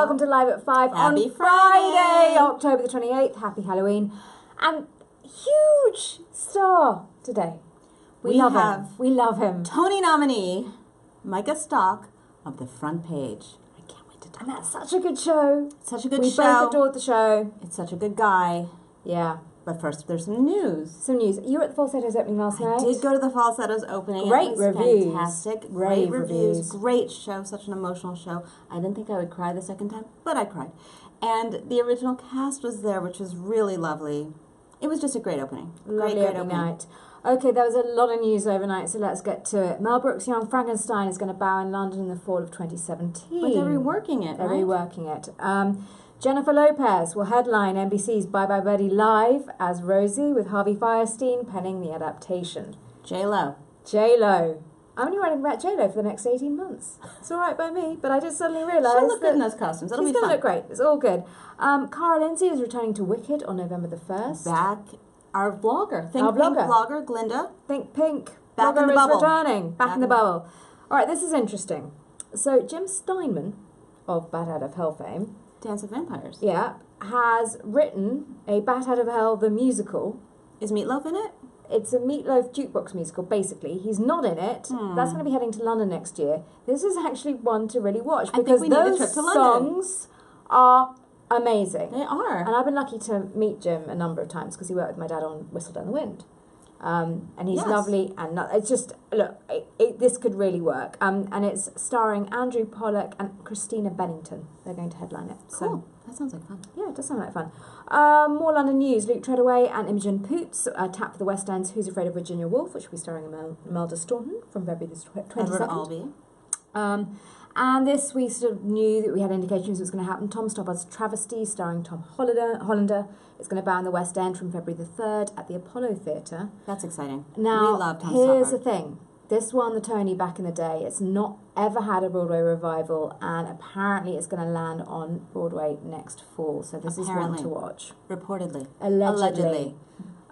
welcome to Live at 5 Happy on Friday, Friday. October the 28th. Happy Halloween. And huge star today. We love him. Tony nominee, Micah Stock of The Front Page. I can't wait to talk. And that's such a good show. Such a good we show. We both adored the show. It's such a good guy. Yeah. But first, there's some news. Some news. You were at the Falsettos opening last night? I did go to the Falsettos opening. Great it was reviews. Fantastic. Great reviews. Great show. Such an emotional show. I didn't think I would cry the second time, but I cried. And the original cast was there, which was really lovely. It was just a great opening. Lovely opening night. Okay, there was a lot of news overnight, so let's get to it. Mel Brooks' Young Frankenstein is going to bow in London in the fall of 2017. But they're reworking it, They're right? reworking it. Jennifer Lopez will headline NBC's Bye Bye Birdie live as Rosie, with Harvey Fierstein penning the adaptation. J-Lo. J-Lo. I'm only writing about J-Lo for the next 18 months. It's all right by me, but I just suddenly realised She'll look good in those costumes. It'll be fun. She's going to look great. It's all good. Cara Lindsay is returning to Wicked on November the 1st. Back. Our vlogger. Our Pink vlogger. Vlogger, Glinda. Think Pink. Back in the Vlogger is bubble. returning. Back in the bubble. All right, this is interesting. So Jim Steinman of Bat Out of Hell fame, Dance of Vampires. yeah, has written a Bat Out of Hell the musical. Is Meatloaf in it? It's a Meatloaf jukebox musical, basically. He's not in it. That's going to be heading to London next year. This is actually one to really watch because we need a those trip to London. songs are amazing. They are. And I've been lucky to meet Jim a number of times because he worked with my dad on Whistle Down the Wind. And he's lovely, and it's just, look, this could really work. And it's starring Andrew Pollock and Christina Bennington. They're going to headline it. Cool. So, That sounds like fun. yeah, it does sound like fun. More London news. Luke Treadaway and Imogen Poots tap for the West End's Who's Afraid of Virginia Woolf, which will be starring Imelda Staunton from February the 22nd. Edward Albee. And this we sort of knew that we had indications it was going to happen. Tom Stoppard's Travesty, starring Tom Hollander, is going to bow in the West End from February the 3rd at the Apollo Theatre. That's exciting. Now, we love Tom here's Stoppard. the thing. This won the Tony back in the day. It's not ever had a Broadway revival, and apparently it's going to land on Broadway next fall. So this is one to watch. Reportedly. Allegedly.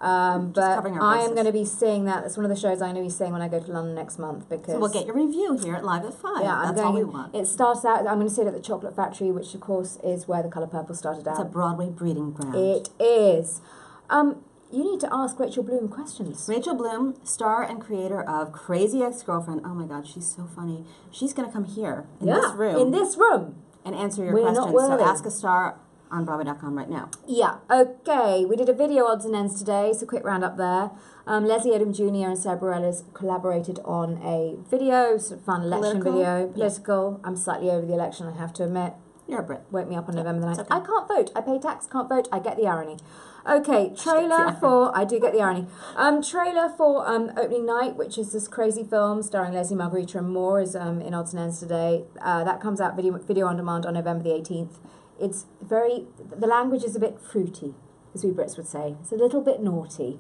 But covering our I am bases. going to be seeing that. It's one of the shows I'm going to be seeing when I go to London next month. Because So we'll get your review here at Live at 5. yeah, That's all we want. It starts out, I'm going to see it at the Chocolate Factory, which of course is where The Colour Purple started out. It's a Broadway breeding ground. It is. You need to ask Rachel Bloom questions. Rachel Bloom, star and creator of Crazy Ex-Girlfriend. Oh my God, she's so funny. She's going to come here in this room. In this room. And answer your We're questions. not worthy. So ask a star on Broadway.com right now. Yeah, okay. We did a video odds and ends today, so quick round up there. Leslie Odom Jr. and Sarah Bareilles collaborated on a video, sort of fun election video. Political. I'm slightly over the election, I have to admit. You're a Brit. Wake me up on November the 9th. Okay. I can't vote. I pay tax, can't vote. I get the irony. Okay, trailer for... I do get the irony. Trailer for opening night, which is this crazy film starring Leslie Margarita and more, is in odds and ends today. That comes out video on demand on November the 18th. It's very... The language is a bit fruity, as we Brits would say. It's a little bit naughty.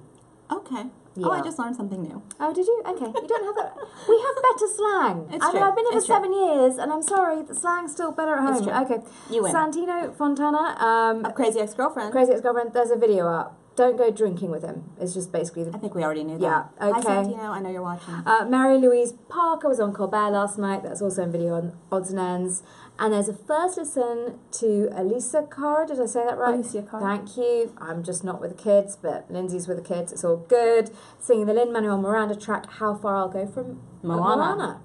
Okay. Yeah. Oh, I just learned something new. Oh, did you? Okay. You don't have that. We have better slang. It's I mean, true. I've been here It's for 7 years, and I'm sorry, the slang's still better at home. It's true. Okay. You win. Santino Fontana. Crazy Ex-Girlfriend. Crazy Ex-Girlfriend. There's a video up. Don't go drinking with him. It's just basically... I think we already knew that. Yeah, okay. Hi, Santino. I know you're watching. Mary Louise Parker was on Colbert last night. That's also in video on Odds and Ends. And there's a first listen to Alicia Cara. Did I say that right? Alicia Cara. Thank you. I'm just not with the kids, but Lindsay's with the kids. It's all good. Singing the Lin-Manuel Miranda track, How Far I'll Go from Moana.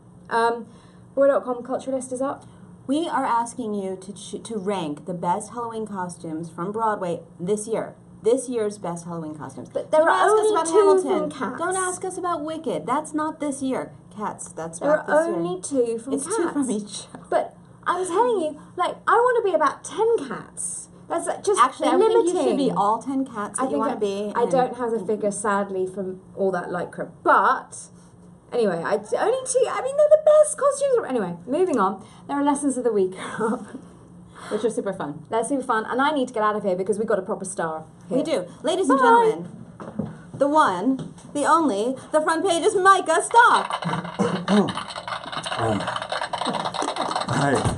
Broadway.com Culture List is up. We are asking you to rank the best Halloween costumes from Broadway this year. This year's best Halloween costumes. But there Don't are ask us only about two Hamilton. from Cats. Don't ask us about Wicked. That's not this year. Cats, that's There back are this year. only two from It's Cats. two from each show. But I'm telling you, like, I want to be about 10 cats. That's just Actually, I limiting. think you should be all 10 cats that you want to be. I don't have the figure, sadly, from all that lycra. But anyway, only two. I mean, they're the best costumes. Anyway, moving on. There are lessons of the week up, Which are super fun. they're super fun, and I need to get out of here because we've got a proper star here. We do. Ladies and Bye. gentlemen, the one, the only, the front page is Micah Stock. Hi.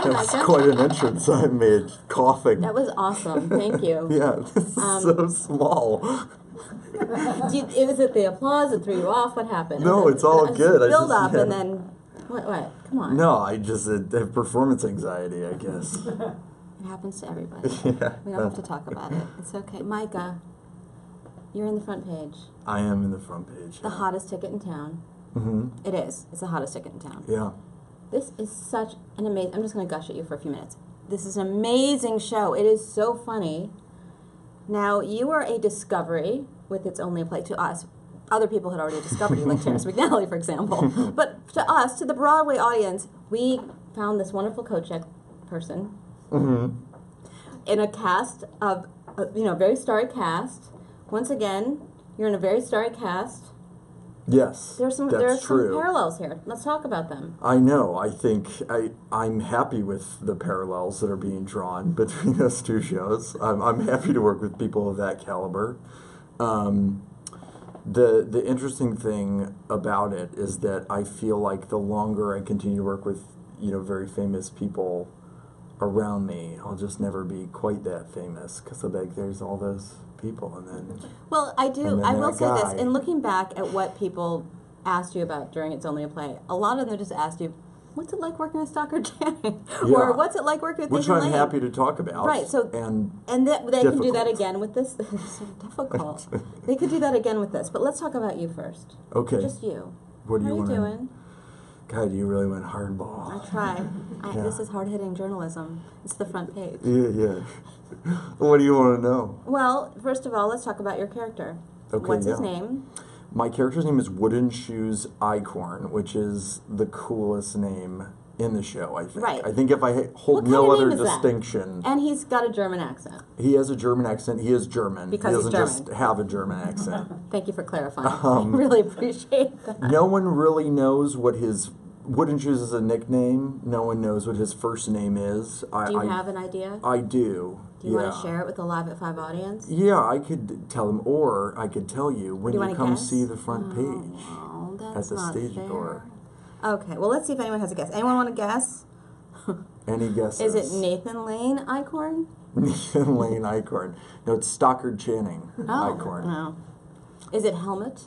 That's quite an entrance I made, coughing. That was awesome. Thank you. Yeah, this is so small. Was it the applause that threw you off? What happened? No, it's all good. I Build just- up yeah. and then What? Come on. No, I just have performance anxiety, I guess. It happens to everybody. Yeah. We don't have to talk about it. It's okay. Micah, you're in the front page. I am in the front page. The hottest ticket in town. Mm-hmm. It is. It's the hottest ticket in town. Yeah. This is such an amazing... I'm just going to gush at you for a few minutes. This is an amazing show. It is so funny. Now, you are a discovery with It's Only a Play to us. Other people had already discovered you, like Terrence McNally, for example. But to us, to the Broadway audience, we found this wonderful co-check person in a cast of, very starry cast. Once again, you're in a very starry cast. Yes, There are that's some true. parallels here. Let's talk about them. I know. I think I'm happy with the parallels that are being drawn between those two shows. I'm happy to work with people of that caliber. The interesting thing about it is that I feel like the longer I continue to work with very famous people around me, I'll just never be quite that famous because there's all those people, and then Well, I do. then I will that say guy. this. In looking back at what people asked you about during It's Only a Play, a lot of them just asked you, what's it like working with Stockard Channing? Yeah. Or what's it like working with which Nathan I'm Lane? happy to talk about. Right, so- and They can do that difficult. again with this. This is so difficult. They could do that again with this. But let's talk about you first. okay, Just you. what do How you are you want? doing? God, you really went I hardball. try. Yeah. This is hard-hitting journalism. It's the front page. Yeah. What do you want to know? Well, first of all, let's talk about your character. Okay, What's his yeah. name? My character's name is Wooden Shoes Icorn, which is the coolest name in the show, I think. Right. I think if I hold What no kind of other name is that? distinction, And he's got a German accent. he has a German accent. He is German. Because he he's doesn't just German. have a German accent. Thank you for clarifying. I really appreciate that. No one really knows what his Wooden Shoes is a nickname. No one knows what his first name is. Do you have an idea? I do. Do you want to share it with the Live at 5 audience? Yeah, I could tell him, or I could tell you when Do you you wanna come guess? see the front page Oh, at that's the not stage fair. door. Okay, well, let's see if anyone has a guess. Anyone want to guess? Any guesses? Is it Nathan Lane Icorn? Nathan Lane Icorn. No, it's Stockard Channing Icorn. No. Is it Helmut?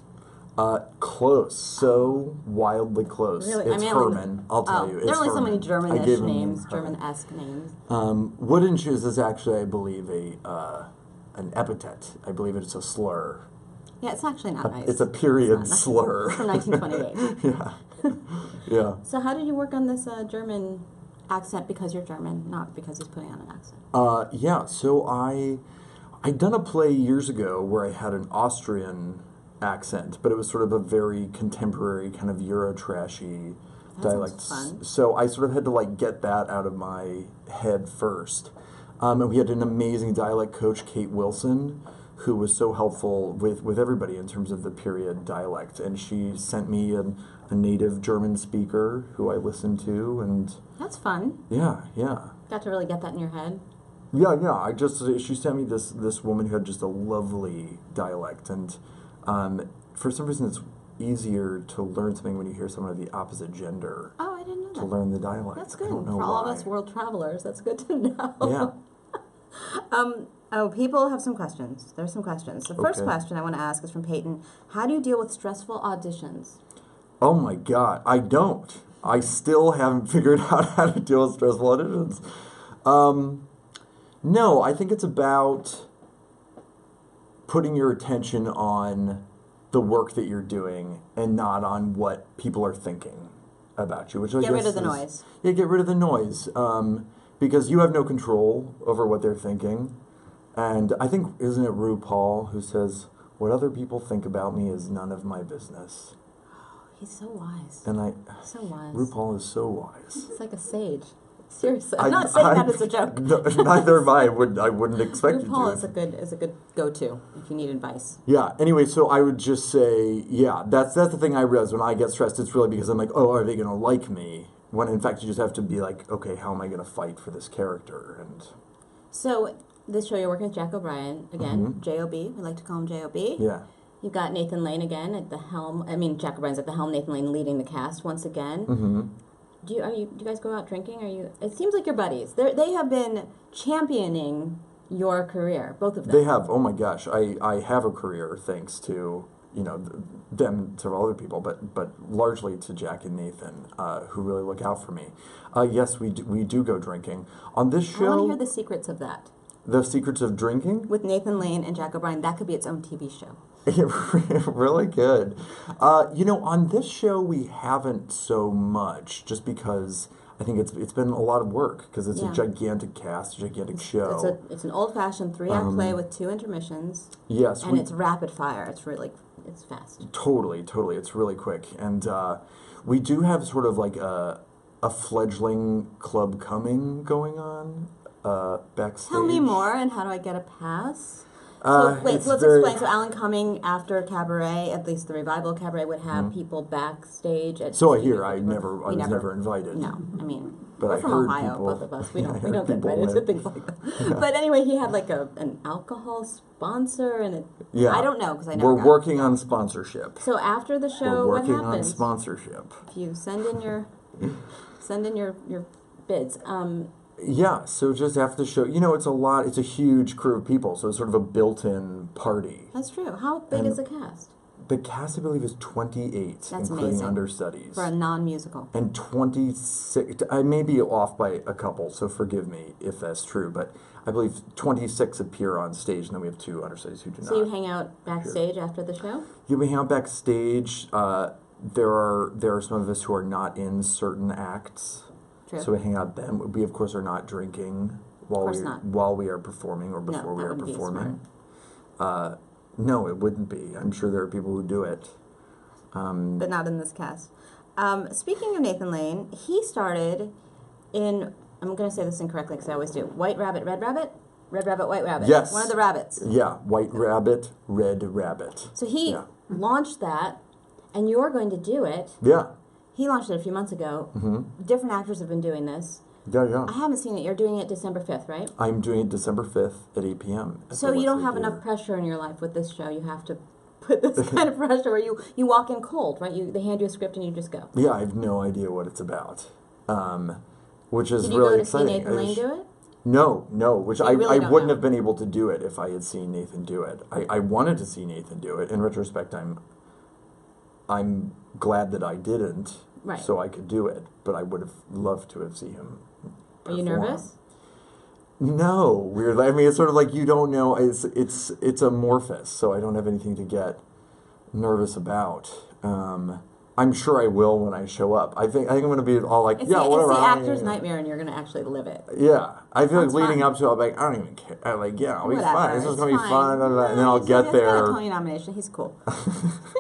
Close. So wildly close. Really? It's Herman. I'll tell you. It's There are only so many Herman. I German-ish gave him names, Herman. German-esque names. Wooden Shoes is actually, I believe, an epithet. I believe it's a slur. Yeah, it's actually not nice. It's a period It's not nice. slur. From 1928. Yeah. So how did you work on this German accent because you're German, not because he's putting on an accent? Yeah. So I'd done a play years ago where I had an Austrian accent, but it was sort of a very contemporary kind of Euro trashy That dialect. sounds fun. So I sort of had to get that out of my head first. And we had an amazing dialect coach, Kate Wilson, who was so helpful with everybody in terms of the period dialect. And she sent me a native German speaker who I listened to, and That's fun. yeah. Got to really get that in your head. Yeah. She sent me this woman who had just a lovely dialect, and for some reason it's easier to learn something when you hear someone of the opposite gender Oh, I didn't know to that. learn the dialect. That's I good. don't know For all why. of us world travelers, that's good to know. Yeah. People have some questions. There's some questions. The first Okay. question I want to ask is from Peyton. How do you deal with stressful auditions? Oh my God, I don't. I still haven't figured out how to deal with stressful auditions. No, I think it's about putting your attention on the work that you're doing and not on what people are thinking about you. Which I Get guess rid of the is- noise. Yeah, get rid of the noise. Because you have no control over what they're thinking. And I think, isn't it RuPaul who says, "What other people think about me is none of my business." He's so wise. And So wise. RuPaul is so wise. He's like a sage. Seriously. I'm not saying that as a joke. No, neither am I. I wouldn't expect you RuPaul to. is a good go-to if you need advice. Yeah. Anyway, so I would just say, yeah, that's the thing I realize when I get stressed. It's really because I'm like, oh, are they going to like me? When in fact you just have to be like, okay, how am I going to fight for this character? And So this show you're working with Jack O'Brien again, J.O.B. We like to call him J.O.B. yeah. You've got Nathan Lane again at the helm. I mean, Jack O'Brien's at the helm. Nathan Lane leading the cast once again. Mm-hmm. Do you guys go out drinking? It seems like you're buddies. They have been championing your career, both of them. They have. Oh my gosh, I have a career thanks to them and several other people, but largely to Jack and Nathan, who really look out for me. Yes, we do go drinking. On this show... I want to hear the secrets of that. The secrets of drinking? With Nathan Lane and Jack O'Brien, that could be its own TV show. Really good. On this show we haven't so much, just because I think it's been a lot of work, because it's a gigantic cast, a gigantic show. It's an old-fashioned 3-act play with 2 intermissions. Yes. And it's rapid fire. It's fast. Totally. It's really quick. And we do have sort of like a fledgling club coming going on backstage. Tell me more, and how do I get a pass? So let's explain. So Alan Cumming, after Cabaret, at least the revival Cabaret, would have people backstage. So I hear. I was never invited. No, I mean, but we're I from heard Ohio, people, both of us. We don't get invited to things like that. But anyway, he had like an alcohol sponsor, and I don't know, because I never. We're working on sponsorship. So after the show, what happens? We're working on happens? sponsorship. If you send in your bids. Yeah, so just after the show, it's a huge crew of people, so it's sort of a built-in party. That's true. How big is the cast? The cast, I believe, is 28, That's including amazing. Understudies. For a non-musical. And 26, I may be off by a couple, so forgive me if that's true, but I believe 26 appear on stage, and then we have 2 understudies who do not. So you hang out backstage after the show? We hang out backstage. There are some of us who are not in certain acts. True. So we hang out then. We, of course, are not drinking while we are performing or before we are performing. No, it wouldn't be. I'm sure there are people who do it. But not in this cast. Speaking of Nathan Lane, he started in, I'm going to say this incorrectly because I always do, White Rabbit, Red Rabbit? Red Rabbit, White Rabbit. Yes. One of the rabbits. Yeah, White Rabbit, Red Rabbit. So he launched that, and you're going to do it. Yeah. He launched it a few months ago. Mm-hmm. Different actors have been doing this. Yeah. I haven't seen it. You're doing it December 5th, right? I'm doing it December 5th at 8 p.m. So you don't have enough pressure in your life with this show. You have to put this kind of pressure where you walk in cold, right? They hand you a script and you just go. Yeah, I have no idea what it's about, which is really exciting. Did you go to see Nathan Lane do it? No, which I really wouldn't have been able to do it if I had seen Nathan do it. I wanted to see Nathan do it. In retrospect, I'm glad that I didn't. Right. So I could do it, but I would have loved to have seen him perform. Are you nervous? No, weirdly. I mean, it's sort of like you don't know. It's amorphous, so I don't have anything to get nervous about. I'm sure I will when I show up. I think I'm going to be all like, whatever. It's the actor's nightmare, and you're going to actually live it. Yeah, I feel like leading fun. up to it, I'm like, I don't even care. I'm like, I'll be Whatever, fine. This is going to be fun. fine. And then I'll get there. He's got a Tony nomination. He's cool.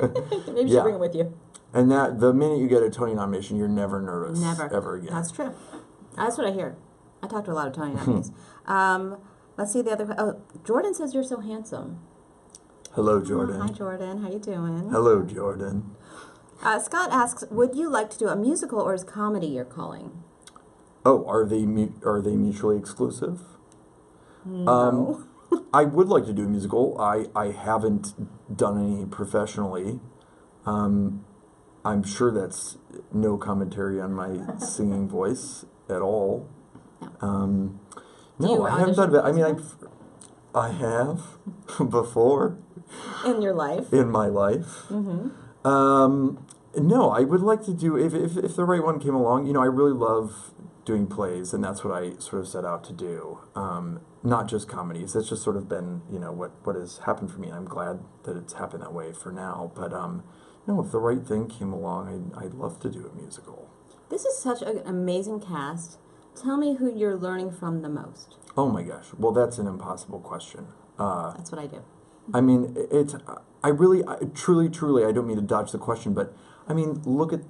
Maybe you should bring him with you. And that the minute you get a Tony nomination, you're never nervous. Never. Ever again. That's true. That's what I hear. I talk to a lot of Tony nominees. Let's see the other. Oh, Jordan says you're so handsome. Hello, Jordan. Hi, Jordan. How you doing? Hello, Jordan. Scott asks, would you like to do a musical or is comedy your calling? Oh, are they mutually exclusive? No. I would like to do a musical. I haven't done any professionally. I'm sure that's no commentary on my singing voice at all. No, I haven't done that. I mean, I have before. In your life? In my life. Mm-hmm. No, I would like to do, if the right one came along, I really love doing plays, and that's what I sort of set out to do. Not just comedies. That's just sort of been, what has happened for me. I'm glad that it's happened that way for now. But, no, if the right thing came along, I'd love to do a musical. This is such an amazing cast. Tell me who you're learning from the most. Oh my gosh. Well, that's an impossible question. That's what I do. I mean, truly, I don't mean to dodge the question, but I mean, look at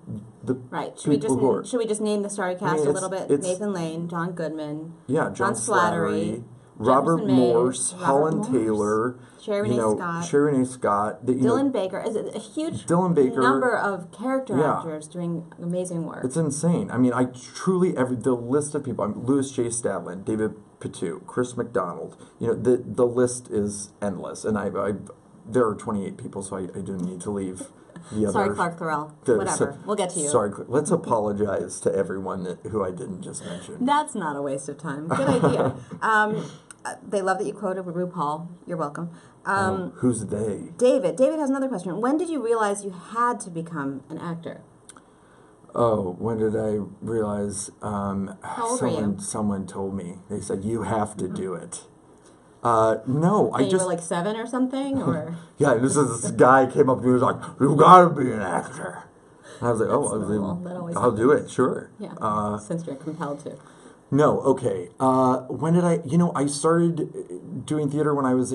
the Should we people just name the starry cast a little bit? Nathan Lane, John Goodman, John Slattery, Robert Jefferson Morse, Mays, Holland Taylor, Sherry Renee Scott, Dylan Baker. Is a huge Dylan Baker, number of character actors doing amazing work. It's insane. I mean, the list of people. Louis J. Stavlin, David Patu, Chris McDonald. The list is endless, and there are 28 people, so I didn't need to leave. Sorry, Clark Thorell. Whatever. We'll get to you. Sorry, let's apologize to everyone who I didn't just mention. That's not a waste of time. Good idea. they love that you quoted RuPaul. You're welcome. Who's they? David has another question. When did you realize you had to become an actor? Oh, when did I realize? How old were you? Someone told me. They said you have to do it. No, I And you just were like 7 or something, or yeah. This guy came up to me and was like, "You gotta be an actor." And I was like, That's normal. That always I'll do happens. it, sure. Yeah, since you're compelled to. No, okay. When did I? I started doing theater when I was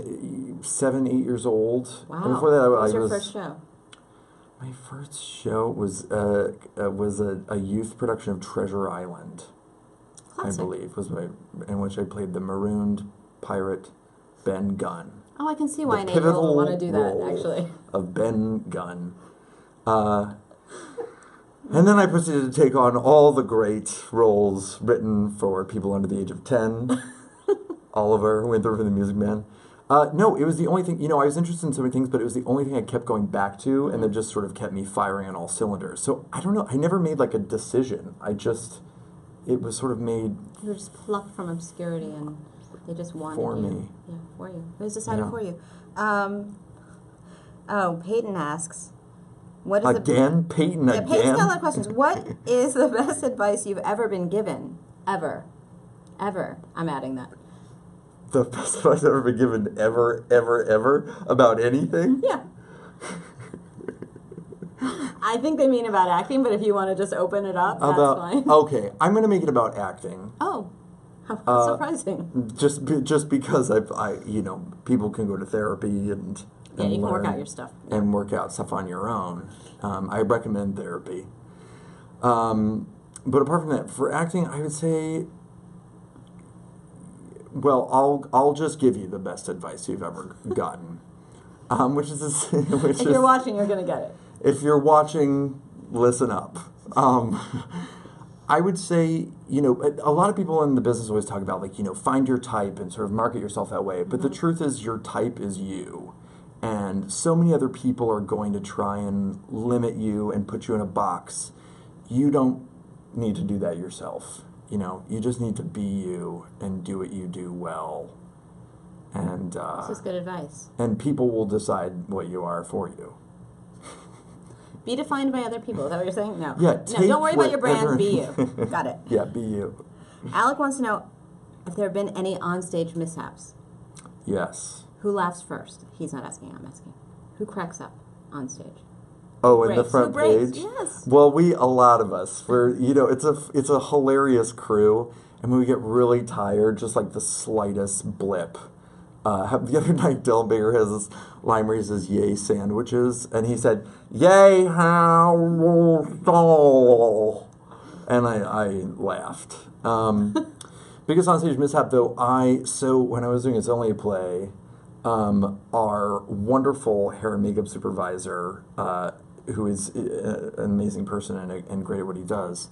7, 8 years old. Wow. And before that, What was your first show? My first show was a youth production of Treasure Island. Classic. I believe in which I played the marooned pirate Ben Gunn. Oh, I can see why The an 8-year-old would want to do that, role actually. Of Ben Gunn. And then I proceeded to take on all the great roles written for people under the age of 10. Oliver, Winthrop from the Music Man. No, it was the only thing, I was interested in so many things, but it was the only thing I kept going back to, and that just sort of kept me firing on all cylinders. So, I don't know, I never made like a decision. It was sort of made... You were just plucked from obscurity, and they just wanted for you. me. Yeah, for you. It was decided Yeah. for you. Peyton asks, what is Again? Peyton Yeah, again? Peyton's got a lot of questions. What is the best advice you've ever been given? Ever. I'm adding that. The best advice I've ever been given ever about anything? Yeah. I think they mean about acting, but if you want to just open it up, that's fine. Okay, I'm going to make it about acting. Oh, how surprising. Just because people can go to therapy and Yeah, you can work learn out your stuff. and work out stuff on your own. I recommend therapy. But apart from that, for acting, I would say, well, I'll just give you the best advice you've ever gotten, If you're watching, you're going to get it. If you're watching, listen up. I would say, a lot of people in the business always talk about, find your type and sort of market yourself that way. But the truth is, your type is you. And so many other people are going to try and limit you and put you in a box. You don't need to do that yourself. You just need to be you and do what you do well. And This is good advice. And people will decide what you are for you. Be defined by other people. Is that what you're saying? No. Yeah. No, don't worry about your brand. Be you. Got it. Yeah, be you. Alec wants to know if there have been any onstage mishaps. Yes. Who laughs first? He's not asking. I'm asking. Who cracks up on stage? Oh, in the Breaks. front Who breaks? page. Yes. Well, a lot of us. It's a hilarious crew, and when we get really tired, just like the slightest blip. The other night, Dylan Baker has this line where he says, "Yay sandwiches," and he said, "Yay how stall," and I laughed. Biggest onstage mishap, though, when I was doing It's Only a Play, our wonderful hair and makeup supervisor, who is an amazing person and great at what he does,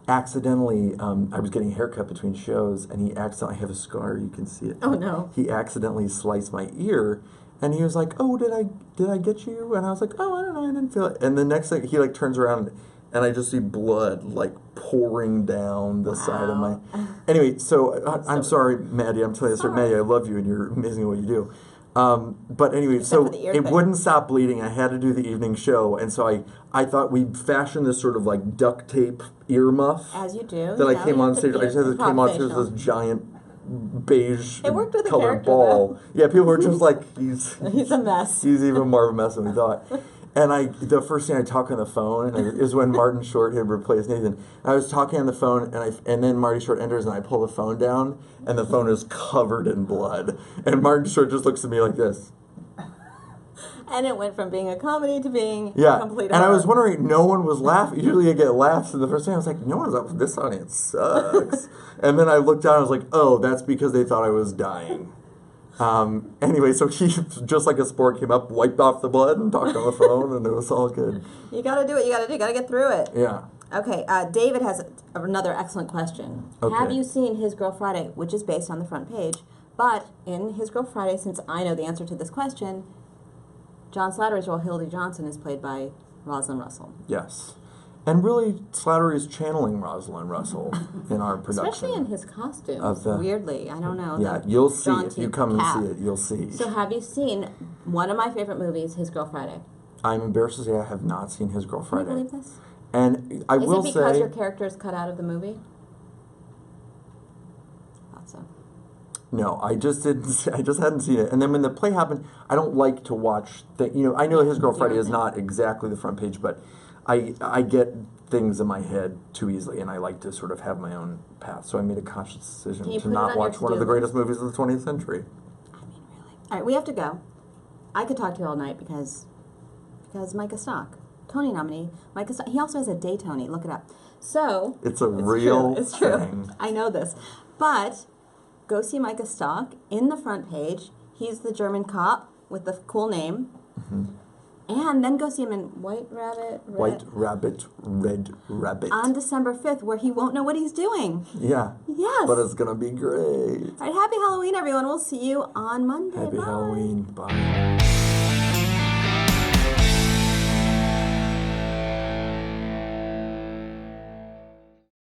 accidentally, I was getting a haircut between shows, and I have a scar, you can see it. Oh, no. He accidentally sliced my ear, and he was like, "Oh, did I get you?" And I was like, "Oh, I don't know, I didn't feel it." And the next thing, he turns around, and I just see blood pouring down the side of my... Anyway, so I'm sorry, Maddie, I'm telling you, Maddie, I love you, and you're amazing at what you do. But anyway, Except so it wouldn't stop bleeding. I had to do the evening show, and so I thought we'd fashion this sort of duct tape ear muff. As you do. That I came on stage. I just had came on stage with this giant beige It worked with the colored character, ball. though. Yeah, people were just like, he's a mess. He's even more of a mess than we thought. And the first thing I talk on the phone is when Martin Short had replaced Nathan. I was talking on the phone, and then Marty Short enters, and I pull the phone down, and the phone is covered in blood. And Martin Short just looks at me like this. And it went from being a comedy to being Yeah, a complete and I horror. was wondering, no one was laughing. Usually I get laughs, and the first thing I was like, no one's up. This audience sucks. And then I looked down, and I was like, oh, that's because they thought I was dying. Anyway, so he, just like a sport, came up, wiped off the blood, and talked on the phone, and it was all good. You gotta do what you gotta do. You gotta get through it. Yeah. Okay, David has another excellent question. Okay. Have you seen His Girl Friday, which is based on the front page? But in His Girl Friday, since I know the answer to this question, John Slattery's role, Hildy Johnson, is played by Rosalind Russell. Yes. And really, Slattery is channeling Rosalind Russell in our production. Especially in his costumes, weirdly. I don't know. Yeah, the you'll see. If jaunty you come cap. and see it, you'll see. So have you seen one of my favorite movies, His Girl Friday? I'm embarrassed to say I have not seen His Girl Can Friday. you believe this? And I Is will it because say... your character is cut out of the movie? Thought so. No, I just hadn't seen it. And then when the play happened, I don't like to watch I know His Girl Friday is not exactly the front page, but I get things in my head too easily, and I like to sort of have my own path. So I made a conscious decision to not watch one of the greatest movies of the 20th century. I mean, really. All right, we have to go. I could talk to you all night because Micah Stock, Tony nominee, Micah Stock. He also has a day Tony. Look it up. So it's real It's true. thing. I know this, but go see Micah Stock in the front page. He's the German cop with the cool name. Mm-hmm. And then go see him in White Rabbit, Red Rabbit. on December 5th, where he won't know what he's doing. Yeah. Yes. But it's going to be great. All right, happy Halloween, everyone. We'll see you on Monday. Happy Bye. Halloween. Bye.